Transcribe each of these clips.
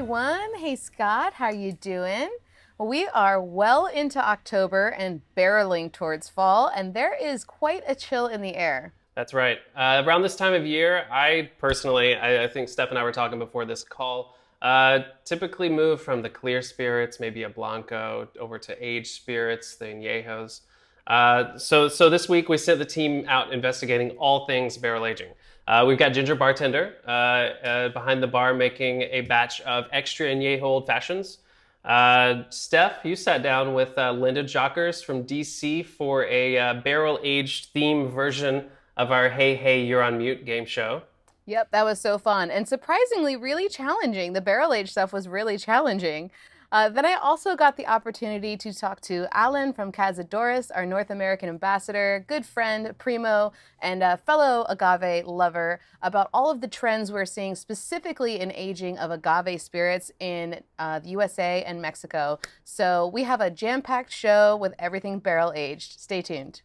everyone. Hey Scott, how you doing? Well, we are well into October and barreling towards fall, and there is quite a chill in the air. That's right. Around this time of year, I personally, I think Steph and I were talking before this call, typically move from the clear spirits, maybe a Blanco, over to aged spirits, the Añejos. So this week we sent the team out investigating all things barrel aging. We've got Ginger Bartender behind the bar making a batch of extra Añejo Old Fashions. Steph, you sat down with Linda Jockers from DC for a barrel-aged theme version of our Hey Hey You're on Mute game show. Yep, that was so fun and surprisingly really challenging. The barrel age stuff was really challenging. Then I also got the opportunity to talk to Alan from Cazadores, our North American ambassador, good friend, primo, and a fellow agave lover about all of the trends we're seeing specifically in aging of agave spirits in the USA and Mexico. So we have a jam-packed show with everything barrel aged. Stay tuned.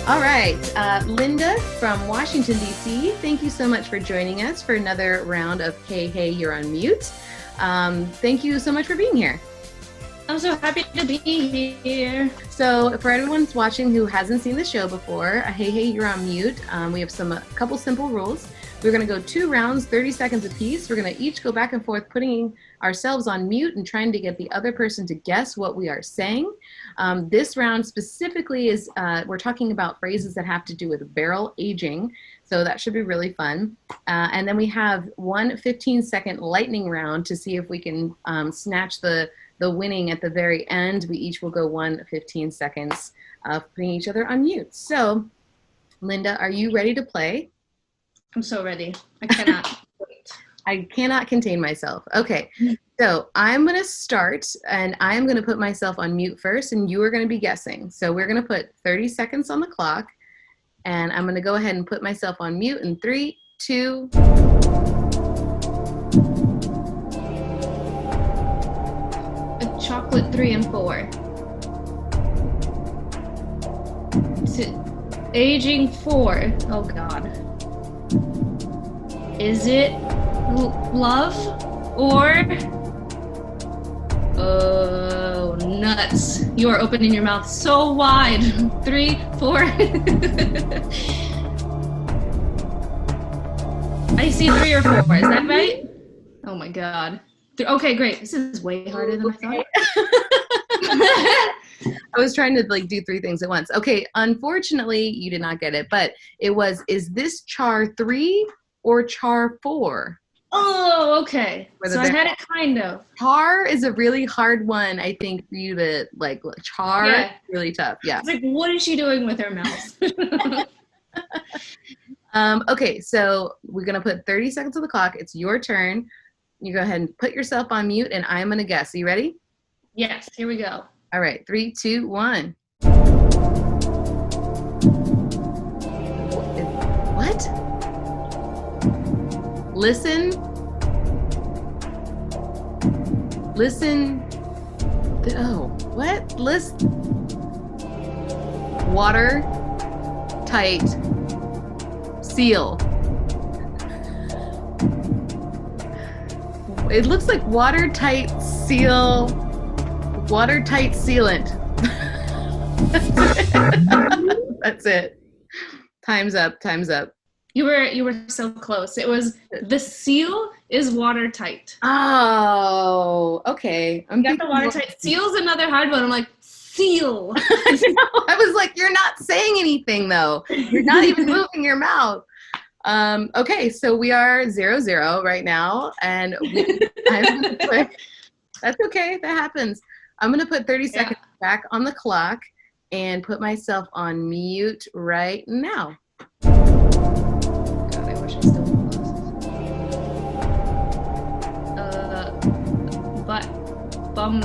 All right, Linda from Washington, D.C., thank you so much for joining us for another round of Hey Hey You're on Mute. Thank you so much for being here. I'm so happy to be here. So for everyone who's watching who hasn't seen the show before, Hey Hey You're on Mute, we have a couple simple rules. We're going to go 2 rounds, 30 seconds apiece. We're going to each go back and forth, putting ourselves on mute and trying to get the other person to guess what we are saying. This round specifically is, we're talking about phrases that have to do with barrel aging. So that should be really fun. And then we have one 15-second lightning round to see if we can snatch the winning at the very end. We each will go 15 seconds of putting each other on mute. So, Linda, are you ready to play? I'm so ready. I cannot wait. I cannot contain myself. Okay, so I'm going to start, and I'm going to put myself on mute first, and you are going to be guessing. So we're going to put 30 seconds on the clock, and I'm going to go ahead and put myself on mute in 3, 2. A chocolate 3 and 4. Aging 4. Oh God. Is it love or nuts? You are opening your mouth so wide. 3, 4. I see 3 or 4. Is that right? Oh my God. Okay, great. This is way harder than I thought. I was trying to do 3 things at once. Okay, unfortunately, you did not get it, but it was, is this char 3 or char 4? Oh, okay. So I had it kind of. Char is a really hard one, I think, for you to char. Yeah. Really tough. Yeah. It's what is she doing with her mouth? Okay, so we're gonna put 30 seconds on the clock. It's your turn. You go ahead and put yourself on mute, and I'm gonna guess. Are you ready? Yes. Here we go. All right. 3, 2, 1. What? Listen. Oh, what? Listen. Water tight seal. It looks like watertight seal. Watertight sealant. That's it. Time's up. You were so close. It was the seal is watertight. Oh, okay. You got the watertight. Seal's another hard one. I'm like, seal. I was like, you're not saying anything though. You're not even moving your mouth. Okay, so we are 0-0 right now, and that's okay. That happens. I'm going to put 30 seconds back on the clock and put myself on mute right now. God, I wish I still was. What? Oh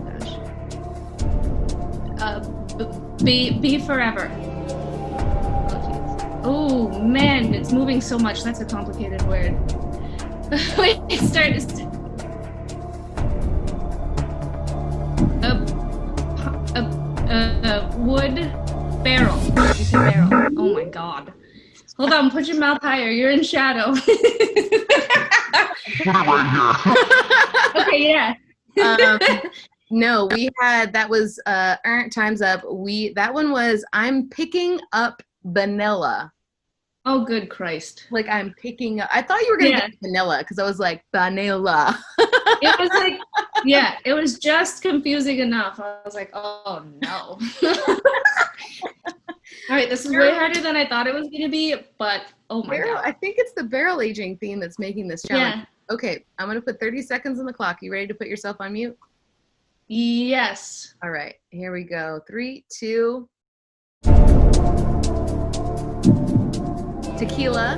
gosh. Be forever. Oh man, it's moving so much. That's a complicated word. Wait, start. Wood barrel. You said barrel. Oh Oh my God. Hold on, put your mouth higher. You're in shadow. Okay, yeah. No, we had that was time's up. That one was I'm picking up vanilla. Oh, good Christ. Like I'm picking up. I thought you were gonna get vanilla because I was like vanilla. It was like, yeah, it was just confusing enough. I was like, oh no. All right, this is way harder than I thought it was gonna be, but oh my God. I think it's the barrel aging theme that's making this challenge. Yeah. Okay, I'm gonna put 30 seconds on the clock. You ready to put yourself on mute? Yes. All right, here we go. 3, 2. Tequila.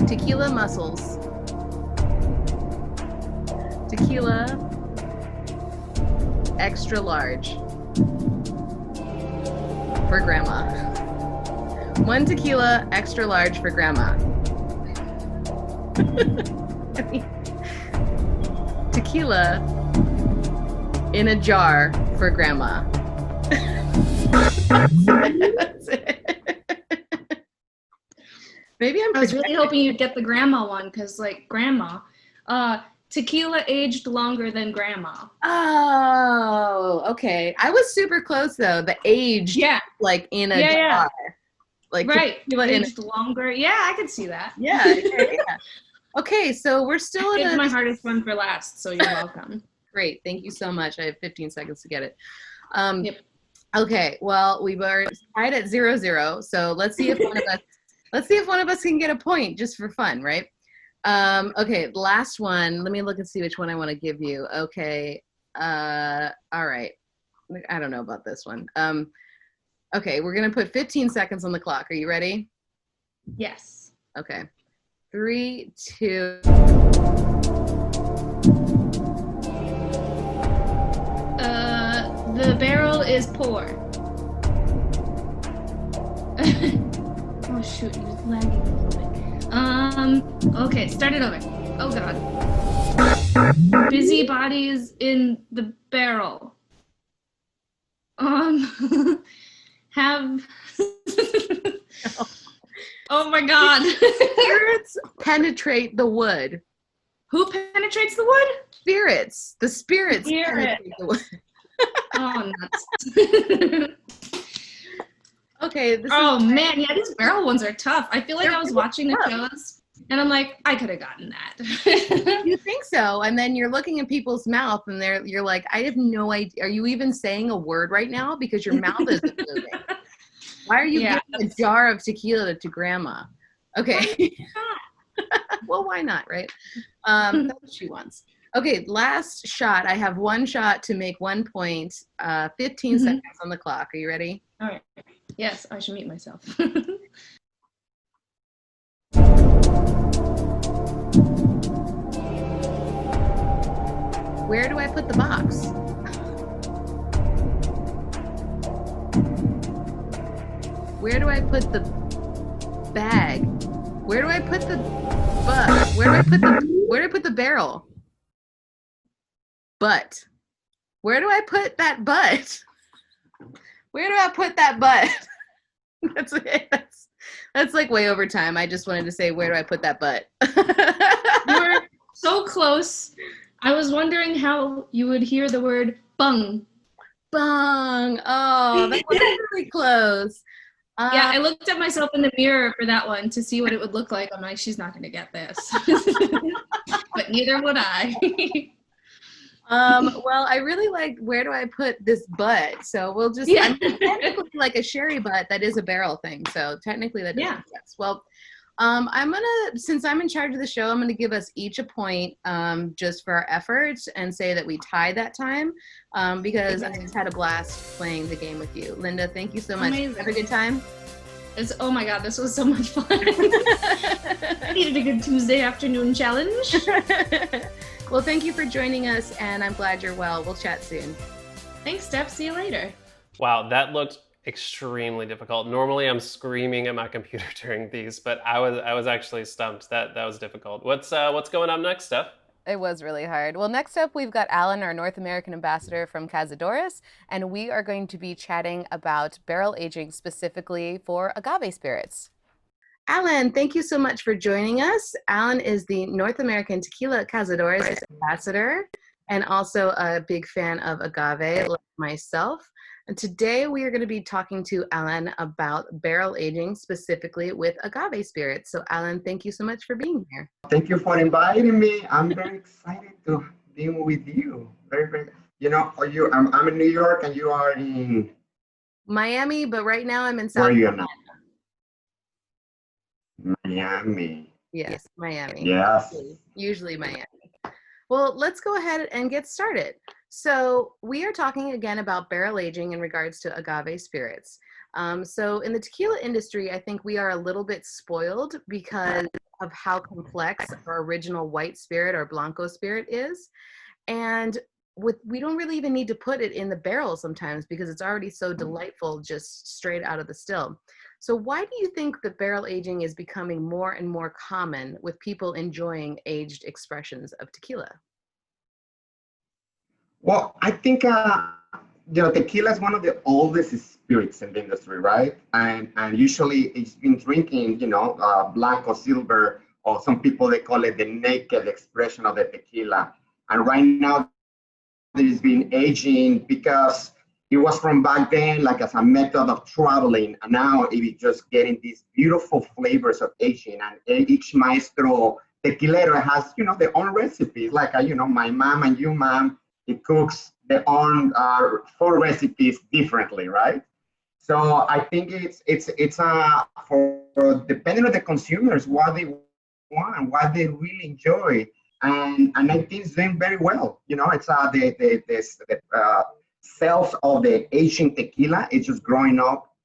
Tequila mussels. Tequila extra large for grandma. 1 tequila extra large for grandma. Tequila in a jar for grandma. That's it. Maybe I was really hoping you'd get the grandma one because, like, grandma. Tequila aged longer than grandma. Oh, okay. I was super close though. The aged, like in a jar. Yeah. Like right. Aged longer. Yeah, I could see that. Yeah. Okay, so we're still in my hardest one for last, so you're welcome. Great, thank you so much. I have 15 seconds to get it. Yep. Okay, well, we were tied at 0-0, so let's see if one of us can get a point just for fun, right? Okay, last one. Let me look and see which one I want to give you. Okay. All right. I don't know about this one. Okay, we're gonna put 15 seconds on the clock. Are you ready? Yes. Okay. 3, 2. The barrel is poor. Oh shoot, you're lagging a little bit. Okay, start it over. Oh God. Busybodies in the barrel. Have. Oh my God. Spirits penetrate the wood. Who penetrates the wood? Spirits. The spirits penetrate the wood. Oh, nuts. Okay. Man, yeah, these barrel ones are tough. I feel like I was watching the shows and I'm like, I could have gotten that. You think so, and then you're looking in people's mouth and you're like, I have no idea. Are you even saying a word right now? Because your mouth isn't moving. Why are you giving a jar of tequila to grandma? Okay. Well, why not, right? That's what she wants. Okay, last shot. I have one shot to make 1 point. 15 seconds on the clock. Are you ready? All right. Yes, I should mute myself. Where do I put the box? Where do I put the bag? Where do I put the butt? Where do I put the barrel? Butt. Where do I put that butt? Where do I put that butt? That's it. That's like way over time. I just wanted to say, where do I put that butt? You were so close. I was wondering how you would hear the word bung. Bung. Oh, that was really close. Yeah, I looked at myself in the mirror for that one to see what it would look like. I'm like, she's not going to get this. But neither would I. Well, I really like where do I put this butt? So we'll just I'm technically like a sherry butt that is a barrel thing. So technically that doesn't make sense. Well, since I'm in charge of the show, I'm gonna give us each a point just for our efforts and say that we tied that time because I just had a blast playing the game with you. Linda, thank you so much. Amazing. Have a good time. Oh my God, this was so much fun. I needed a good Tuesday afternoon challenge. Well, thank you for joining us, and I'm glad you're well. We'll chat soon. Thanks, Steph. See you later. Wow, that looked extremely difficult. Normally, I'm screaming at my computer during these, but I was actually stumped. That was difficult. What's going on next, Steph? It was really hard. Well, next up, we've got Alan, our North American ambassador from Cazadores, and we are going to be chatting about barrel aging specifically for agave spirits. Alan, thank you so much for joining us. Alan is the North American Tequila Cazadores ambassador and also a big fan of agave, like myself. And today we are going to be talking to Alan about barrel aging, specifically with agave spirits. So, Alan, thank you so much for being here. Thank you for inviting me. I'm very excited to be with you. Very, very. I'm in New York, and you are in Miami, but right now I'm in South. Where are you now? Miami. Yes, Miami. Yes. Usually Miami. Well, let's go ahead and get started. So we are talking again about barrel aging in regards to agave spirits. So in the tequila industry, I think we are a little bit spoiled because of how complex our original white spirit or Blanco spirit is. And we don't really even need to put it in the barrel sometimes because it's already so delightful just straight out of the still. So why do you think that barrel aging is becoming more and more common with people enjoying aged expressions of tequila? Well, I think tequila is one of the oldest spirits in the industry, right? And usually it's been drinking, Blanco, silver, or some people they call it the naked expression of the tequila. And right now, there's been aging because it was from back then, like as a method of traveling, and now it is just getting these beautiful flavors of aging. And each maestro tequilero has, their own recipes. Like, my mom and you, mom, it cooks their own food recipes differently, right? So I think it's for depending on the consumers what they want, what they really enjoy, and I think it's doing very well. It's the sales of the Asian tequila is just growing up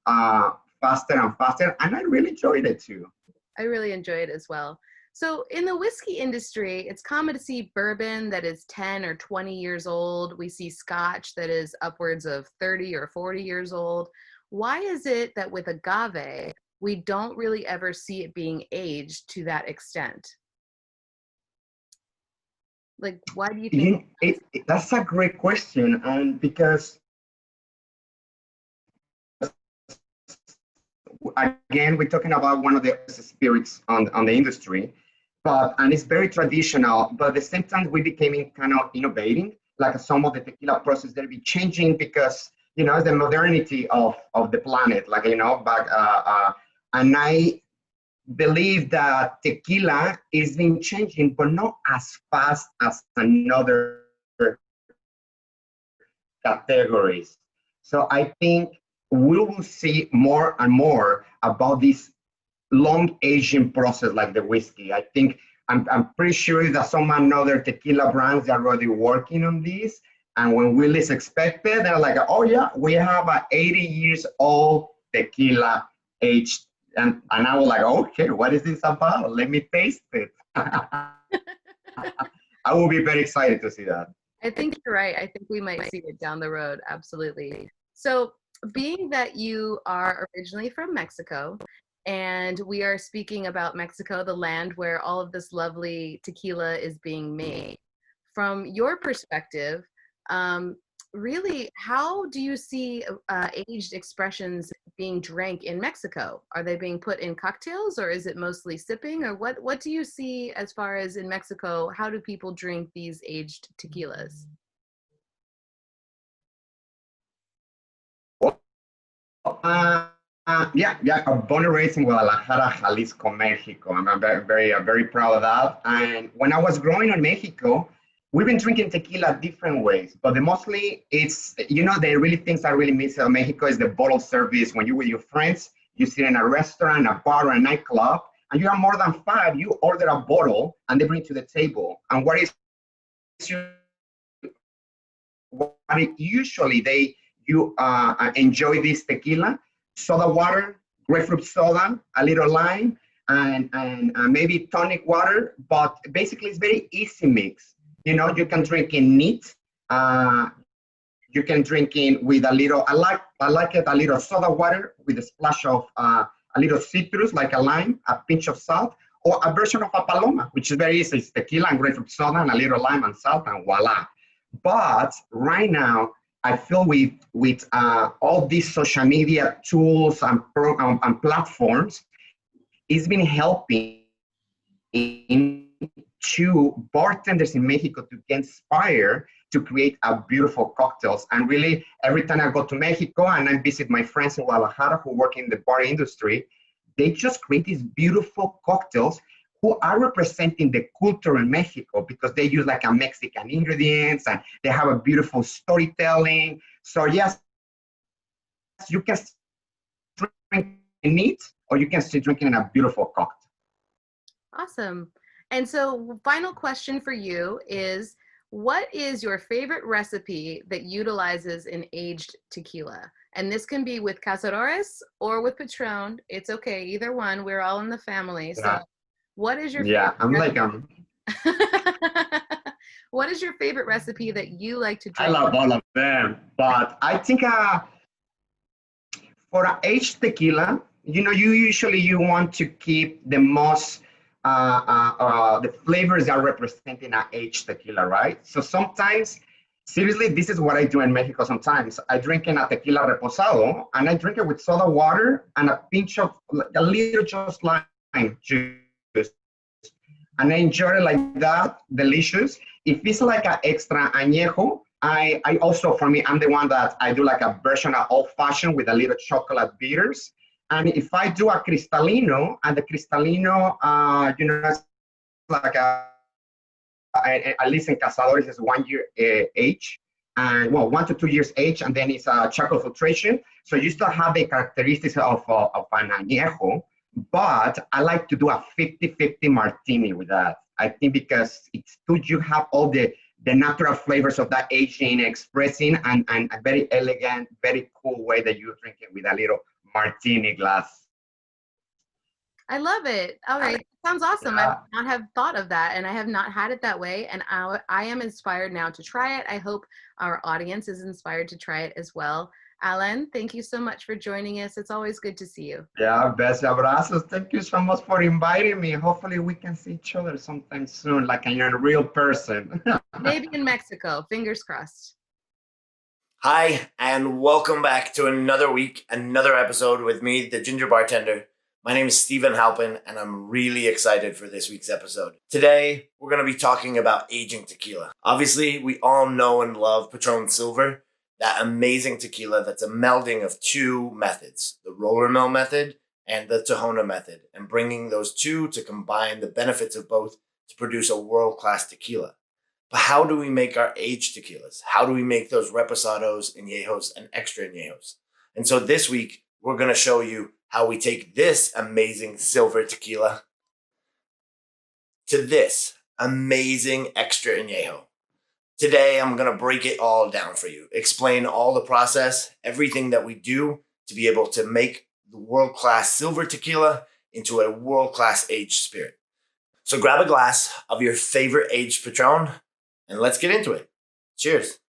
faster and faster, and I really enjoyed it too. I really enjoy it as well. So in the whiskey industry, it's common to see bourbon that is 10 or 20 years old. We see scotch that is upwards of 30 or 40 years old. Why is it that with agave, we don't really ever see it being aged to that extent? Like, why do you think? That's a great question, and because again, we're talking about one of the spirits on the industry, and it's very traditional. But at the same time, we became kind of innovating, like some of the tequila process they'll be changing because the modernity of the planet, and I believe that tequila is been changing, but not as fast as another categories. So I think we will see more and more about this long aging process like the whiskey. I think I'm pretty sure that some other tequila brands are already working on this. And when we least expect it, they're like, oh yeah, we have an 80 years old tequila aged. And I was like, okay, what is this about? Let me taste it. I will be very excited to see that. I think you're right. I think we might see it down the road. Absolutely. So being that you are originally from Mexico, and we are speaking about Mexico, the land where all of this lovely tequila is being made, from your perspective, really, how do you see aged expressions being drank in Mexico? Are they being put in cocktails, or is it mostly sipping? Or what do you see as far as in Mexico? How do people drink these aged tequilas? Born and raised in Guadalajara, Jalisco, Mexico. I'm very proud of that. And when I was growing in Mexico, we've been drinking tequila different ways, but mostly it's, the really things I really miss in Mexico is the bottle service. When you're with your friends, you sit in a restaurant, a bar, or a nightclub, and you have more than 5, you order a bottle and they bring it to the table. And usually you enjoy this tequila, soda water, grapefruit soda, a little lime, and maybe tonic water, but basically it's very easy mix. You can drink in neat. You can drink in with a little, I like it, a little soda water with a splash of a little citrus, like a lime, a pinch of salt, or a version of a paloma, which is very easy. It's tequila and grapefruit soda and a little lime and salt, and voila. But right now, I feel with all these social media tools and platforms, it's been helping to bartenders in Mexico to get inspired to create a beautiful cocktails. And really, every time I go to Mexico and I visit my friends in Guadalajara who work in the bar industry, they just create these beautiful cocktails who are representing the culture in Mexico because they use like a Mexican ingredients and they have a beautiful storytelling. So yes, you can drink neat or you can still drink in a beautiful cocktail. Awesome. And so final question for you is, what is your favorite recipe that utilizes an aged tequila? And this can be with Cazadores or with Patron. It's okay, either one. We're all in the family. So what is your what is your favorite recipe that you like to drink? I love all of them, but I think for an aged tequila, you want to keep the most the flavors are representing an aged tequila, right? So sometimes, seriously, this is what I do in Mexico sometimes. I drink in a tequila reposado, and I drink it with soda water and a pinch of, a little just lime juice. And I enjoy it like that, delicious. If it's like an extra añejo, I also, for me, I'm the one that I do like a version of old fashioned with a little chocolate bitters. And if I do a cristalino, and the cristalino, it's like at least in Cazadores is 1 year age, and 1 to 2 years age, and then it's a charcoal filtration. So you still have the characteristics of an añejo, but I like to do a 50-50 martini with that. I think because it's good, you have all the natural flavors of that aging expressing and a very elegant, very cool way that you drink it with a little martini glass. I love it. All right. Sounds awesome. I would not have thought of that, and I have not had it that way. And I am inspired now to try it. I hope our audience is inspired to try it as well. Alan, thank you so much for joining us. It's always good to see you. Yeah, best abrazos. Thank you so much for inviting me. Hopefully we can see each other sometime soon, like in a real person. Maybe in Mexico. Fingers crossed. Hi, and welcome back to another week, another episode with me, the Ginger Bartender. My name is Stephen Halpin, and I'm really excited for this week's episode. Today, we're going to be talking about aging tequila. Obviously, we all know and love Patron Silver, that amazing tequila that's a melding of two methods, the roller mill method and the Tahona method, and bringing those two to combine the benefits of both to produce a world-class tequila. But how do we make our aged tequilas? How do we make those reposados, añejos, and extra añejos? And so this week, we're going to show you how we take this amazing silver tequila to this amazing extra añejo. Today, I'm going to break it all down for you, explain all the process, everything that we do to be able to make the world-class silver tequila into a world-class aged spirit. So grab a glass of your favorite aged Patron, and let's get into it. Cheers.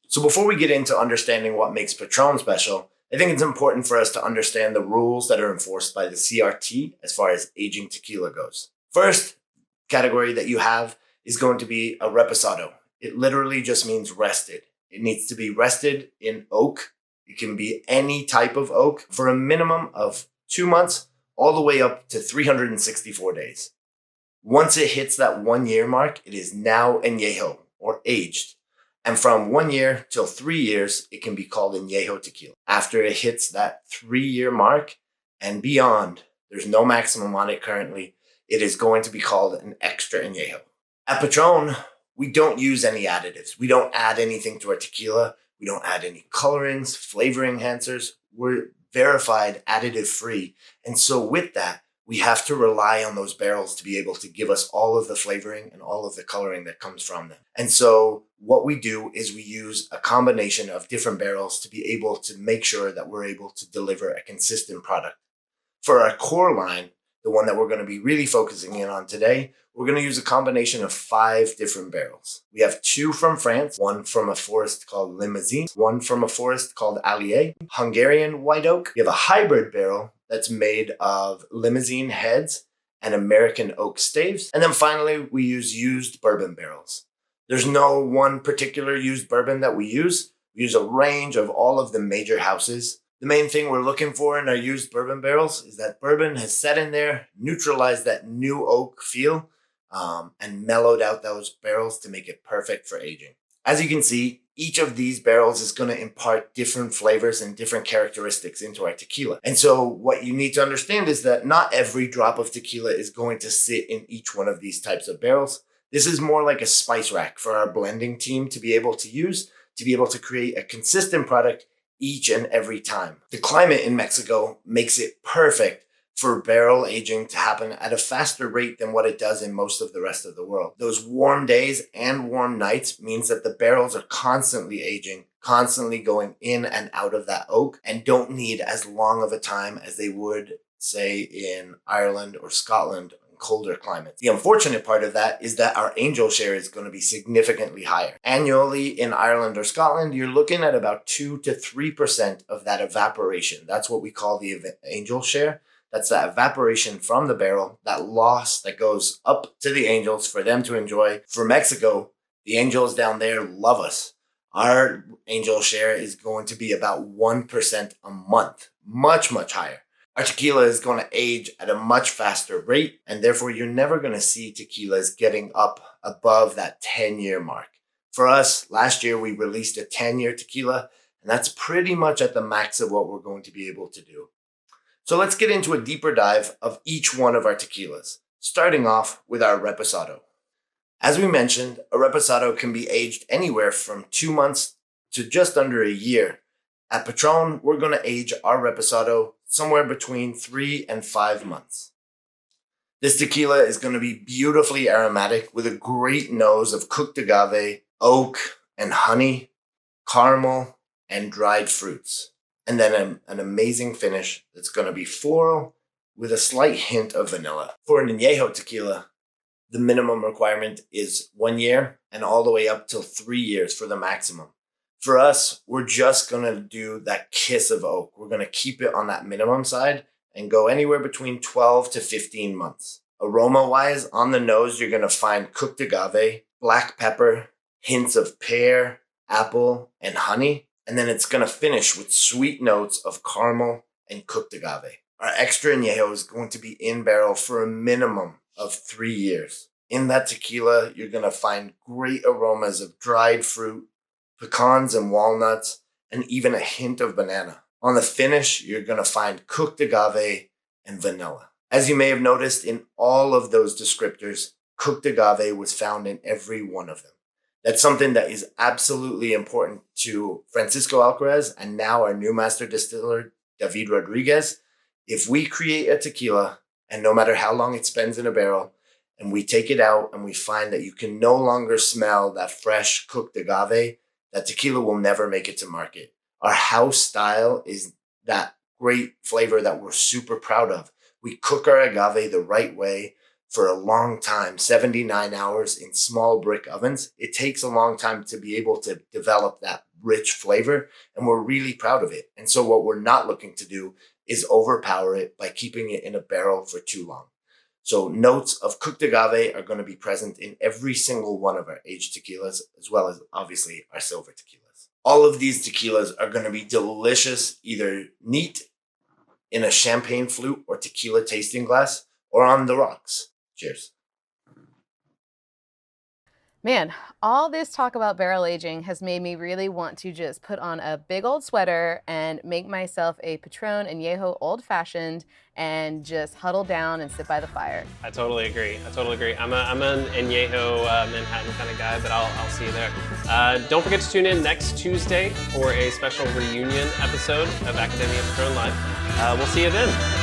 So before we get into understanding what makes Patron special, I think it's important for us to understand the rules that are enforced by the CRT as far as aging tequila goes. First category that you have is going to be a reposado. It literally just means rested. It needs to be rested in oak. It can be any type of oak for a minimum of 2 months all the way up to 364 days. Once it hits that 1 year mark, it is now añejo or aged. And from 1 year till 3 years, it can be called añejo tequila. After it hits that 3 year mark and beyond, there's no maximum on it currently, it is going to be called an extra añejo. At Patron, we don't use any additives. We don't add anything to our tequila. We don't add any colorings, flavor enhancers. We're verified additive free. And so with that, we have to rely on those barrels to be able to give us all of the flavoring and all of the coloring that comes from them. And so what we do is we use a combination of different barrels to be able to make sure that we're able to deliver a consistent product. For our core line, the one that we're going to be really focusing in on today, we're going to use a combination of 5 different barrels. We have 2 from France, one from a forest called Limousin, one from a forest called Allier, Hungarian white oak. We have a hybrid barrel that's made of Limousin heads and American oak staves. And then finally, we use used bourbon barrels. There's no one particular used bourbon that we use. We use a range of all of the major houses. The main thing we're looking for in our used bourbon barrels is that bourbon has set in there, neutralized that new oak feel, and mellowed out those barrels to make it perfect for aging. As you can see, each of these barrels is going to impart different flavors and different characteristics into our tequila. And so what you need to understand is that not every drop of tequila is going to sit in each one of these types of barrels. This is more like a spice rack for our blending team to be able to use, to be able to create a consistent product each and every time. The climate in Mexico makes it perfect for barrel aging to happen at a faster rate than what it does in most of the rest of the world. Those warm days and warm nights means that the barrels are constantly aging, constantly going in and out of that oak, and don't need as long of a time as they would, say, in Ireland or Scotland, colder climates. The unfortunate part of that is that our angel share is going to be significantly higher. Annually in Ireland or Scotland, you're looking at about 2 to 3% of that evaporation. That's what we call the angel share. That's that evaporation from the barrel, that loss that goes up to the angels for them to enjoy. For Mexico, the angels down there love us. Our angel share is going to be about 1% a month, much, much higher. Our tequila is going to age at a much faster rate, and therefore you're never going to see tequilas getting up above that 10-year mark. For us, last year we released a 10-year tequila, and that's pretty much at the max of what we're going to be able to do. So let's get into a deeper dive of each one of our tequilas, starting off with our Reposado. As we mentioned, a Reposado can be aged anywhere from 2 months to just under a year. At Patron, we're going to age our Reposado somewhere between 3 and 5 months. This tequila is going to be beautifully aromatic with a great nose of cooked agave, oak and honey, caramel, and dried fruits. And then an amazing finish that's going to be floral with a slight hint of vanilla. For an añejo tequila, the minimum requirement is 1 year and all the way up till 3 years for the maximum. For us, we're just going to do that kiss of oak. We're going to keep it on that minimum side and go anywhere between 12 to 15 months. Aroma-wise, on the nose, you're going to find cooked agave, black pepper, hints of pear, apple, and honey. And then it's going to finish with sweet notes of caramel and cooked agave. Our extra añejo is going to be in barrel for a minimum of 3 years. In that tequila, you're going to find great aromas of dried fruit, pecans and walnuts, and even a hint of banana. On the finish, you're going to find cooked agave and vanilla. As you may have noticed in all of those descriptors, cooked agave was found in every one of them. That's something that is absolutely important to Francisco Alcaraz and now our new master distiller, David Rodriguez. If we create a tequila, and no matter how long it spends in a barrel, and we take it out and we find that you can no longer smell that fresh cooked agave, that tequila will never make it to market. Our house style is that great flavor that we're super proud of. We cook our agave the right way for a long time, 79 hours in small brick ovens. It takes a long time to be able to develop that rich flavor, and we're really proud of it. And so what we're not looking to do is overpower it by keeping it in a barrel for too long. So notes of cooked agave are going to be present in every single one of our aged tequilas, as well as obviously our silver tequilas. All of these tequilas are going to be delicious, either neat in a champagne flute or tequila tasting glass, or on the rocks. Cheers. Man, all this talk about barrel aging has made me really want to just put on a big old sweater and make myself a Patron Añejo Old Fashioned and just huddle down and sit by the fire. I totally agree. I'm an Añejo Manhattan kind of guy, but I'll see you there. Don't forget to tune in next Tuesday for a special reunion episode of Academia Patron Live. We'll see you then.